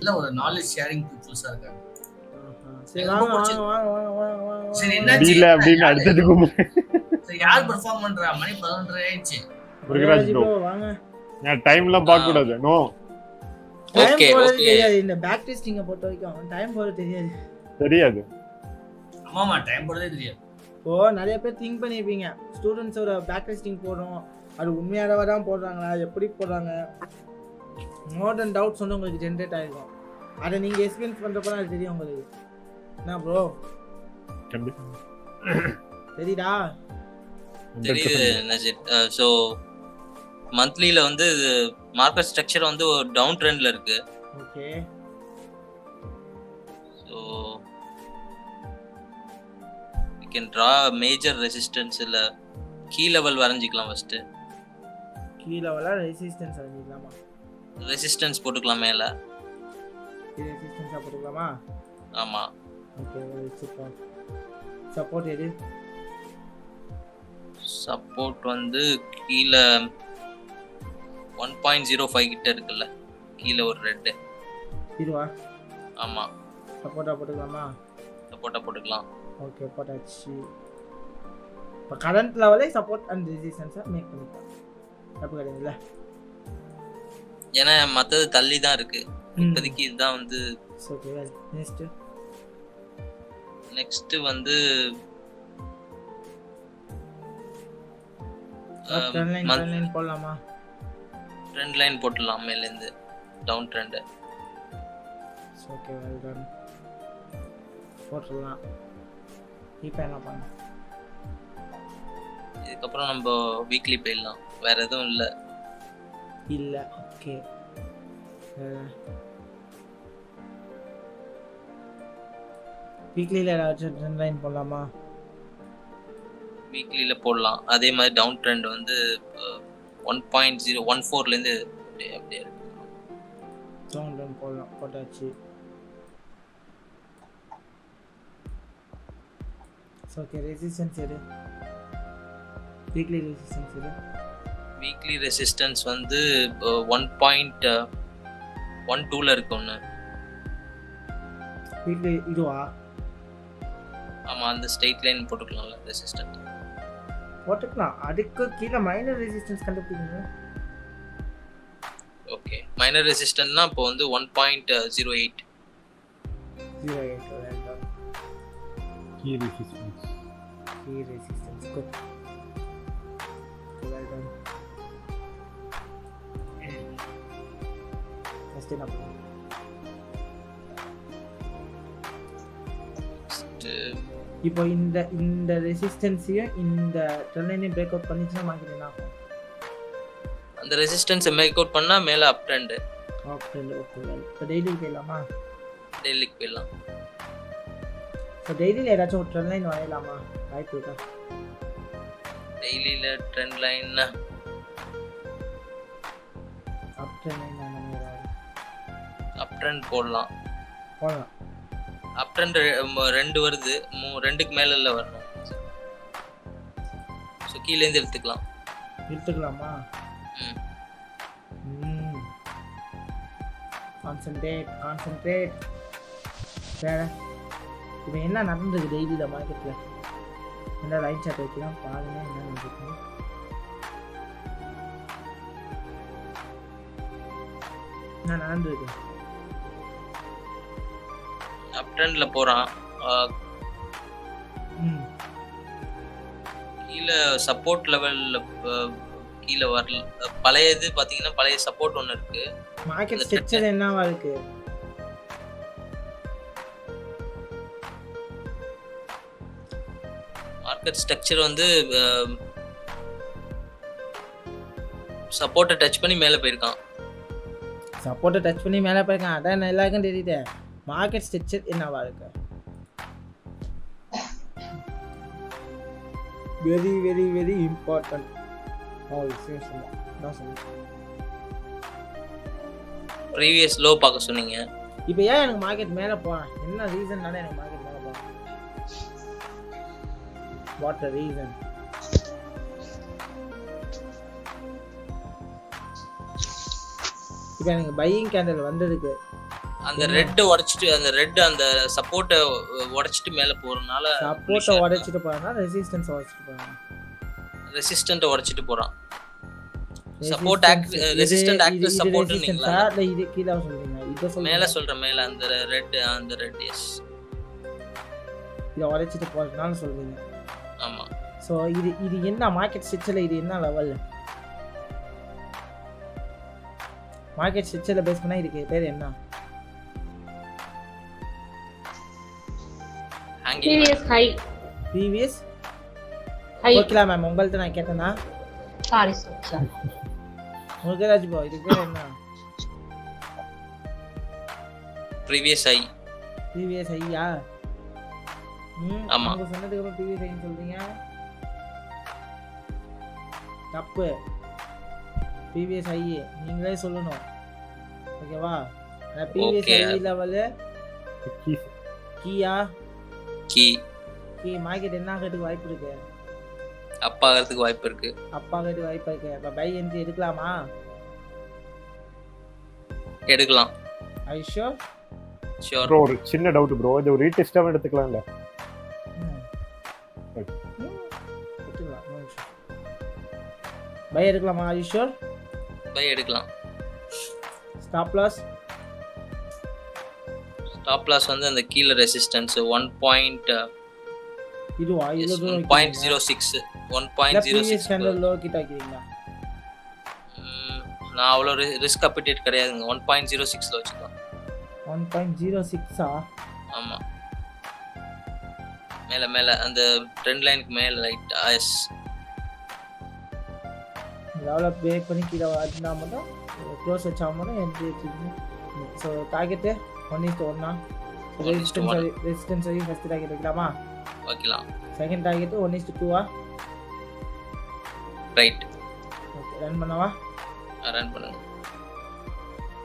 நல்ல ஒரு knowledge sharing பீப்புள்ஸா இருக்காங்க. சரி வாங்க. சரி என்னாச்சு டீல அப்படின்னு அடுத்ததுக்கு சரி யார் பெர்ஃபார்ம் பண்றா? மணி 11:30 ஆயிடுச்சு. முருகராஜ் ப்ரோ வாங்க. நான் டைம்லாம் பார்க்க கூடாது. நோ. ஓகே தெரியாது. இந்த பேக் டெஸ்டிங்க பொறுத்த வரைக்கும் டைம் போறது தெரியாது. ஆமாமா டைம் போறதே தெரியாது. ஓ நிறைய பேர் திங்க் பண்ணிருப்பீங்க ஸ்டூடெண்ட்ஸோட பேக் டெஸ்டிங் போடுறோம் அது உண்மையானவா தான் போடுறாங்களா எப்படி போடுறாங்க மோர் தென் டவுட்ஸ் வந்து உங்களுக்கு ஜென்ரேட் ஆகிருக்கும். அதை நீங்கள் எக்ஸ்பீரியன்ஸ் பண்ணுறப்ப தான் அது தெரியும் உங்களுக்கு. என்ன ப்ரோ தெரியுதா? தெரியுது. ஸோ மந்த்லியில் வந்து மார்க்கெட் ஸ்ட்ரக்சர் வந்து ஒரு டவுன் ட்ரெண்டில் இருக்கு. Okay. So we can draw major resistance இல்லை கீ லெவல் வரைஞ்சிக்கலாம். ஃபர்ஸ்ட் கீ லெவலாக ரெசிஸ்டன்ஸ் வரைஞ்சிக்கலாமா? ரெசிஸ்டன்ஸ் போட்டுக்கலாம் மேலே. ரெசிஸ்டன்ஸாக போட்டுக்கலாமா? ஆமாம். ஓகே. சப்போர்ட் எது? சப்போர்ட் வந்து கீழே 1.05 கிட்ட இருக்குல்ல கீழே ஒரு ரெட் இதுவா? ஆமாம். சப்போர்ட்டாக போட்டுக்கலாமா? சப்போர்ட்டாக போட்டுக்கலாம். ஓகே போட்டாச்சு. இப்போ கரண்ட் லெவலே சப்போர்ட் அண்ட் ரெசிஸ்டன்ஸாக மேக் பண்ணிக்கலாம். தப்பு கிடையாதுல்ல? ஏன்னா மற்றது தள்ளி தான் இருக்கு இப்போதைக்கு. இதுதான் வந்து ஓகே. நெக்ஸ்ட் வந்து ட்ரெண்ட் லைன் போடலாமா? ட்ரெண்ட் லைன் போட்டுடலாம் மேலேருந்து down trend. Okay well done. போட்டுடலாம். இப்போ என்ன பண்ண? இதுக்கப்புறம் நம்ம வீக்லி போயிடலாம். வேற எதுவும் இல்லை. ஓகே. வீக்லியில் ஏதாச்சும் ட்ரெண்ட் லைன் போடலாமா? வீக்லியில் போடலாம். அதே மாதிரி டவுன் ட்ரெண்ட் வந்து 1.014லேருந்து அப்படியே டவுன் ட்ரெண்ட் போடலாம். போட்டாச்சு. ஓகே. ரெசிஸ்டன்ஸ் எது? வீக்லி ரெசிஸ்டன்ஸ் எது? வீக்லி ரெசிஸ்டன்ஸ் வந்து 1.12ல இருக்கு ஒன்று. வீக்லி இதுவா? ஆமாம். அந்த ஸ்ட்ரெயிட் லைன் போட்டுக்கலாம்ல ரெசிஸ்டன்ட் போட்டுக்கலாம். அதுக்கு கீழே மைனர் ரெசிஸ்டன்ஸ் கண்டுபிடிங்க. ஓகே. மைனர் ரெசிஸ்டன்ட்னா இப்போ வந்து 1.08. Key resistance. Good. Well done. Next என்ன பண்ணலாம்? இப்போ இந்த ரெசிஸ்டன்ஸையும் இந்த ட்ரெண்ட் லைனையும் பிரேக் அவுட் பண்ணிச்சுன்னா மார்க்கெட் என்ன ஆகும்? அந்த ரெசிஸ்டன்ஸை மேக் அவுட் பண்ணால் மேலே அப் ட்ரெண்ட். ஓகே. இப்போ டெய்லிக்கு போயிடலாமா? டெய்லிக்கு போயிடலாம். இப்போ டெய்லியில் ஏதாச்சும் ஒரு ட்ரெண்ட் லைன் வரையலாமா? வாய்ப்பு இருக்கா? டெய்லியில் trend line up trend line up trend போடலாம். அப் ட்ரெண்ட் 2 வருது. 2க்கு மேலே இல்லை வரணும். ஸோ கீழேருந்து எடுத்துக்கலாமா? கான்சென்ட்ரேட். வேற இப்போ என்ன நடந்துருக்கு டெய்லியில் மார்க்கெட்டில்? என்ன லைன் சார்ட் வைக்கலாம் பாருங்க. என்ன நடந்துருக்கு? என்ன நடந்துருக்கு? அப் ட்ரெண்ட்ல போறான். கீழே சப்போர்ட் லெவல்ல கீழே வரல. பழையது பாத்தீங்கன்னா பழைய சப்போர்ட் ஒன்று இருக்கு. மார்க்கெட் ஸ்ட்ரக்சர் என்னவா இருக்கு? மார்க்கெட் ஸ்ட்ரக்சர் வந்து சப்போர்ட்டை டச் பண்ணி மேலே போயிருக்கான். அதான் எல்லாருக்கும் தெரியுது. மார்க்கெட் ஸ்ட்ரக்சர் என்னவா இருக்கு? Very very very important. Previous low பார்க்க சொன்னீங்க. இப்போ ஏன் எனக்கு மார்க்கெட் மேலே போகிறேன்? என்ன ரீசன்னால எனக்கு மார்க்கெட் மேலே போகிறேன்? What the reason? இப்போ எனக்கு பையிங் கேண்டல் வந்ததுக்கு அந்த ரெட் உடைச்சிட்டு அந்த ரெட் அந்த சப்போர்ட்ட உடைச்சிட்டு மேல போறனால சப்போர்ட்டை உடைச்சிட்டு போறானா ரெசிஸ்டன்ஸ் உடைச்சிட்டு போறானா ரெசிஸ்டன்ட் உடைச்சிட்டு போறான் சப்போர்ட் ரெசிஸ்டன்ட் ஆக்ட் சப்போர்ட்னீங்களா இல்ல இது கீழ சொல்றீங்க இத சொல்லுங்க மேல சொல்றேன் மேல அந்த ரெட் எஸ் இத உடைச்சிட்டு போறனால சொல்றீங்க ஆமா சோ இது என்ன மார்க்கெட் ஸ்ட்ரக்சர்ல இது என்ன லெவல் மார்க்கெட் ஸ்ட்ரக்சர்ல பேஸ் பண்ணா இதுக்கு பேர் என்ன previous high ஓகேல மேம் உங்கள்ட்ட நான் கேட்டேனா சாரி சார் உங்களுக்கு ராஜ் ப்ரோ இதுக்கு பேர் என்ன previous high யா ஆமா நீங்க சொன்னதுக்கு அப்புறம் previous high சொல்றீங்க தப்பு previous high நீங்களே சொல்லணும் ஓகேவா previous high லெவல் கீயா கீ மார்க்கெட் என்ன ஆகிறதுக்கு வாய்ப்பு இருக்கு அப்பாகிறதுக்கு வாய்ப்பு இருக்கு அப்ப பை என்ட்ரி எடுக்கலாமா எடுக்கலாம் ஐ ஷூர் ப்ரோ ஒரு சின்ன டவுட் ப்ரோ இது ஒரு ரீடெஸ்டாவே எடுத்துக்கலாம்ல பை எடுக்கலாமா ஐ ஷூர் பை எடுக்கலாம் ஸ்டாப் லாஸ் வந்து அந்த கீழ ரெசிஸ்டன்ஸ் 1. இதுவா இது 1.06 1.06 ஸ்டாண்டர்ட் லோ கிட்ட வைக்கிறீங்களா நான் அவ்வளோ ரிஸ்க் அப்பிடேட் கிடையாதுங்க 1.06 ல வச்சுக்கலாம் 1.06 ஆமா மேல அந்த ட்ரெண்ட் லைனுக்கு மேல ரைட் எஸ் லெவல பிரேக் பண்ணி கீழ வந்தா மட்டும் க்ளோஸ் வச்சா மட்டும் என்ட்ரி வச்சிருக்கீங்க சோ டார்கெட் 1:1 ரெசிஸ்டன்ஸ் வரை ஃபர்ஸ்ட் டார்கெட் வைக்கலாமா வைக்கலாம் second target 1:2 right okay run பண்ணவா ரன் பண்ணுங்க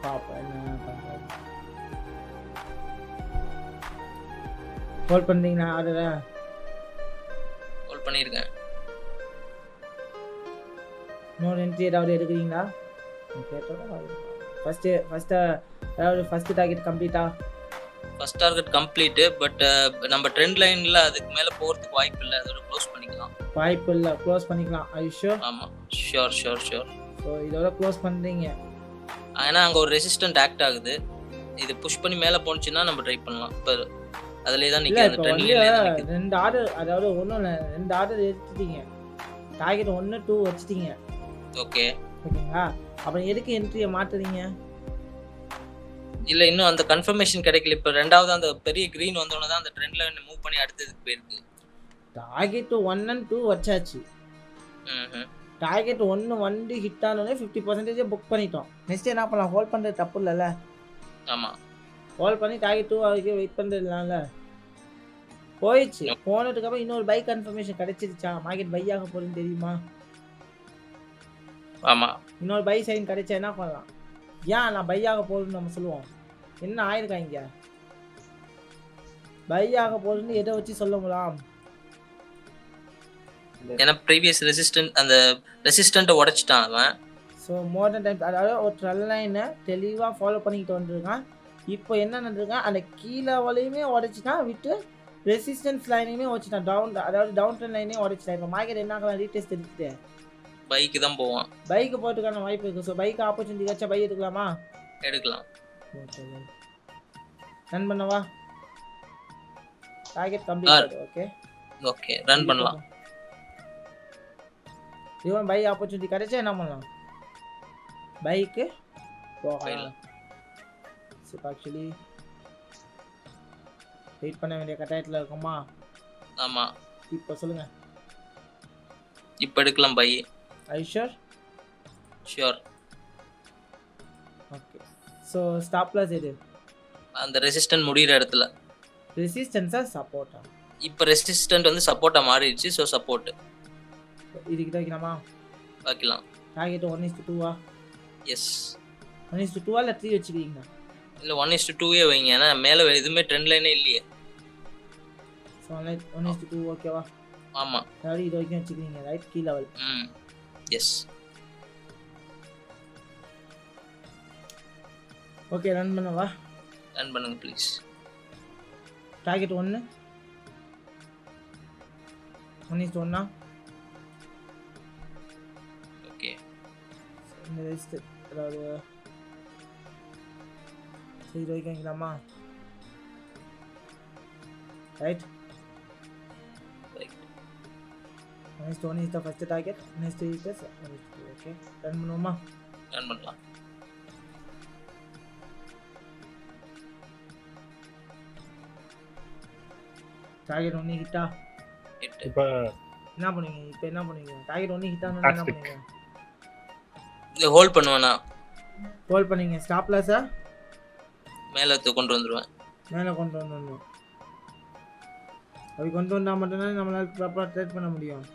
பாப்போம் என்ன பண்றாங்க ஹோல்ட் பண்ணீங்களா ஆர்டரை ஹோல்ட் பண்ணிருக்கேன் நோ என்ட்ரி ஏதாவது எடுக்கிறீங்களா கேட்டோம் ஃபர்ஸ்ட் அதாவது ஃபர்ஸ்ட் டார்கெட் கம்ப்ளீட்டா ஃபர்ஸ்ட் டார்கெட் கம்ப்ளீட் பட் நம்ம ட்ரெண்ட் லைன்ல அதுக்கு மேல போறதுக்கு வாய்ப்பு இல்ல அதோட க்ளோஸ் பண்ணிக்கலாம் ஐ ஷூர் ஆமா ஷூர் சோ இதோட க்ளோஸ் பண்றீங்க ஆனா அங்க ஒரு ரெசிஸ்டன்ட் ஆக்ட் ஆகுது இது புஷ் பண்ணி மேல போனுச்சுனா நம்ம ட்ரை பண்ணலாம் இப்ப அதுலயே தான் நிக்குது அந்த ட்ரெண்ட் லைன்ல தான் நிக்குது ரெண்டு ஆர்டர் அதாவது ரெண்டு ஆர்டர் எடுத்துட்டீங்க டார்கெட் 1 2 வச்சிட்டீங்க ஓகேங்களா அப்புறம் எதுக்கு என்ட்ரியை மாத்துறீங்க இல்ல இன்னும் அந்த கன்ஃபர்மேஷன் கிடைக்கல இப்ப ரெண்டாவது அந்த பெரிய green வந்தோன தான் அந்த ட்ரெண்ட் லைன் மூவ் பண்ணி அடுத்ததுக்கு போயிருக்கு டார்கெட் 1 and 2 வச்சாச்சு டார்கெட் 1 வந்து ஹிட் ஆனோனே 50% புக் பண்ணிட்டோம் நெக்ஸ்ட் என்ன பண்ணலாம் ஹோல்ட் பண்றது தப்பு இல்லல ஆமா ஹோல்ட் பண்ணி டார்கெட் 2 வரைக்கும் வெயிட் பண்றதுலாம்ல போயிச்சு போனதுக்கு அப்புறம் இன்னொரு பை கன்ஃபர்மேஷன் கிடைச்சிருச்சா மார்க்கெட் பை ஆக போறதுன்னு தெரியுமா ஆமா இன்னொரு பை சைன் கிடைச்சா என்ன பண்ணலாம் ஏன் நான் பை ஆக போறதுன்னு நம்ம சொல்லுவோம் என்ன ஆயிருக்காங்க பை ஆக போறதுன்னு எதை வச்சு சொல்ல முடியும் ஏன்னா ப்ரீவியஸ் ரெசிஸ்டன்ட் அந்த ரெசிஸ்டன்ட் உடைச்சிட்டான் அவன் சோ மோர் தென் டைம் அதாவது ஒரு ட்ரெண்ட் லைனை தெளிவா ஃபாலோ பண்ணிட்டு வந்திருக்கான் இப்போ என்ன நடந்திருக்கான் அந்த கீழே வலையுமே உடைச்சிட்டான் விட்டு ரெசிஸ்டன்ஸ் லைனையுமே உடைச்சிட்டான் டவுன் அதாவது டவுன் ட்ரெண்ட் லைனையும் உடைச்சிட்டான் இப்போ மார்க்கெட் என்ன ஆகலாம் ரீடெஸ்ட் எடுத்துட்டு பைக்கு தான் போவான் பைக்கு போறதுக்கான வாய்ப்பு இருக்கு சோ பைக் ஆப்பர்ச்சுனிட்டி கிடைச்சா பை எடுக்கலாமா எடுக்கலாம் ரன் பண்ணவா டார்கெட் கம்ப்ளீட் ஓகே ரன் பண்ணலாம் இவன் பை ஆப்பர்ச்சுனிட்டி கிடைச்சா என்ன பண்ணலாம் பைக்கு போகலாம் சோ ஆக்சுவலி வெயிட் பண்ண வேண்டிய கட்டாயத்துல இருக்குமா ஆமா இப்போ சொல்லுங்க இப்போ எடுக்கலாம் by Are you sure? Sure. Okay. So stop loss எது? அந்த ரெசிஸ்டன்ட் முடியற இடத்துல. ரெசிஸ்டன்ஸா சப்போர்ட்டா? இப்போ ரெசிஸ்டன்ட் வந்து சப்போர்ட்டா மாறிடுச்சு சோ சப்போர்ட். இதுக்கு தான் வைக்கலாமா? வைக்கலாம். Target 1:2 S. 1:2 இல்ல 3 வச்சிருக்கீங்க? இல்ல 1:2 வைங்க. ஏன்னா மேல எதுமே ட்ரெண்ட் லைனே இல்லையே. சோ 1:2 ஓகேவா? ஆமா. சரி இது வரைக்கும் வச்சிருக்கீங்க right key level. Yes. Okay run பண்ணவா? ரன் பண்ணுங்க ப்ளீஸ். Target 1 1:1 okay. இந்த லிஸ்ட் அதாவது சரி வைக்கலாமா? Right. Next one is the first target. Next is the okay. Run பண்ணுமா? ரன் பண்ணலாம். டார்கெட் 1 ஹிட்டா? ஹிட். இப்போ என்ன பண்ணுவீங்க? டார்கெட் 1 ஹிட்டா என்ன பண்ணுவீங்க? இது ஹோல்ட் பண்ணுவேனா? ஹோல்ட் பண்ணீங்க. ஸ்டாப் லாஸா மேல கொண்டு வந்துருவேன். மேல கொண்டு வரணும். அப்படி கொண்டு வந்தா மட்டும் தான் நம்மளால ப்ராப்பரா ட்ரேட் பண்ண முடியும்.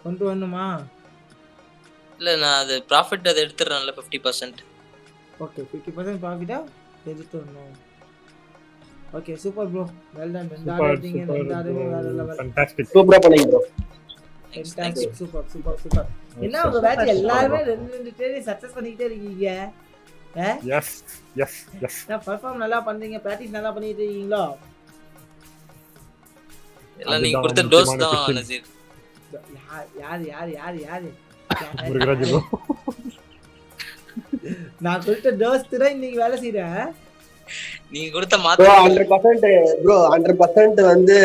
கொண்டு வரணுமா? இல்ல நான் அது ப்ராஃபிட் அதை எடுத்துறேன்ல 50%. ஓகே 50% ப்ராஃபிட்டா எடுத்துறணும். Okay super bro. Well done. ரெண்டாவது வேற லெவல். ஃபேண்டாஸ்டிக். சூப்பரா பண்ணீங்க ப்ரோ. ஃபேண்டாஸ்டிக். சூப்பர். என்ன உங்க பேட்ச் எல்லாரும் ரெண்டு ட்ரேட் சக்சஸ் பண்ணிட்டே இருக்கீங்க. எஸ் நான் பெர்ஃபார்ம் நல்லா பண்றீங்க. பிராக்டீஸ் நல்லா பண்ணிட்டு இருக்கீங்களா? எல்லாம் நீங்க கொடுத்த டோஸ் தான் நசீர். யார் முருகராஜ் ப்ரோ. நான் கொடுத்த டோஸ் தான் இன்னைக்கு வேலை செய்றேன். நீங்க கொடுத்த ப்ரோ மாத்திரை 100% வந்து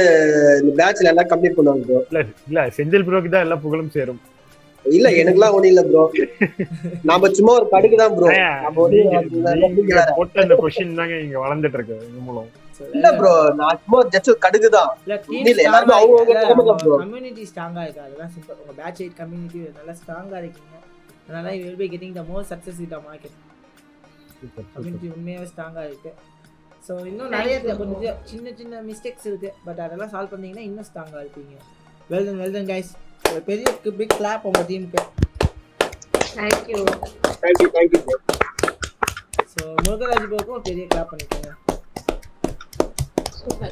இந்த பேட்ச்ல எல்லாம் கம்ப்ளீட் பண்ணுவாங்க ப்ரோ. இல்ல செந்தில் ப்ரோக்கு தான் எல்லா புகழும் சேரும். இல்ல எனக்குலாம் ஒண்ணு இல்ல ப்ரோ. நாம சும்மா ஒரு கடுக்கு தான் ப்ரோ. நம்ம போட்ட அந்த क्वेश्चन தாங்க இங்க வளர்ந்துட்டு இருக்கு இது மூலம். இல்ல ப்ரோ நான் சும்மா ஜஸ்ட் கடுக்கு தான். இல்ல எல்லாரும் அவங்க ப்ரோ. கம்யூனிட்டி ஸ்ட்ராங்கா இருக்கு. அதெல்லாம் சிம்பிள். உங்க பேட்ச் 8 கம்யூனிட்டி நல்லா ஸ்ட்ராங்கா இருக்கீங்க. அதனால you will be getting the more success in the market. Community உண்மையாவே ஸ்ட்ராங்கா இருக்கு. சோ இன்னும் நிறைய கொஞ்சம் சின்ன மிஸ்டேக்ஸ் இருக்கு. பட் அதெல்லாம் சால்வ் பண்ணீங்கன்னா இன்னும் ஸ்ட்ராங்கா இருப்பீங்க. well done guys. ஒரு பெரிய big clap உங்க டீமுக்கு. Thank you. bro. So Murugaraj ப்ரோக்கு பெரிய clap பண்ணிக்கோங்க. Super.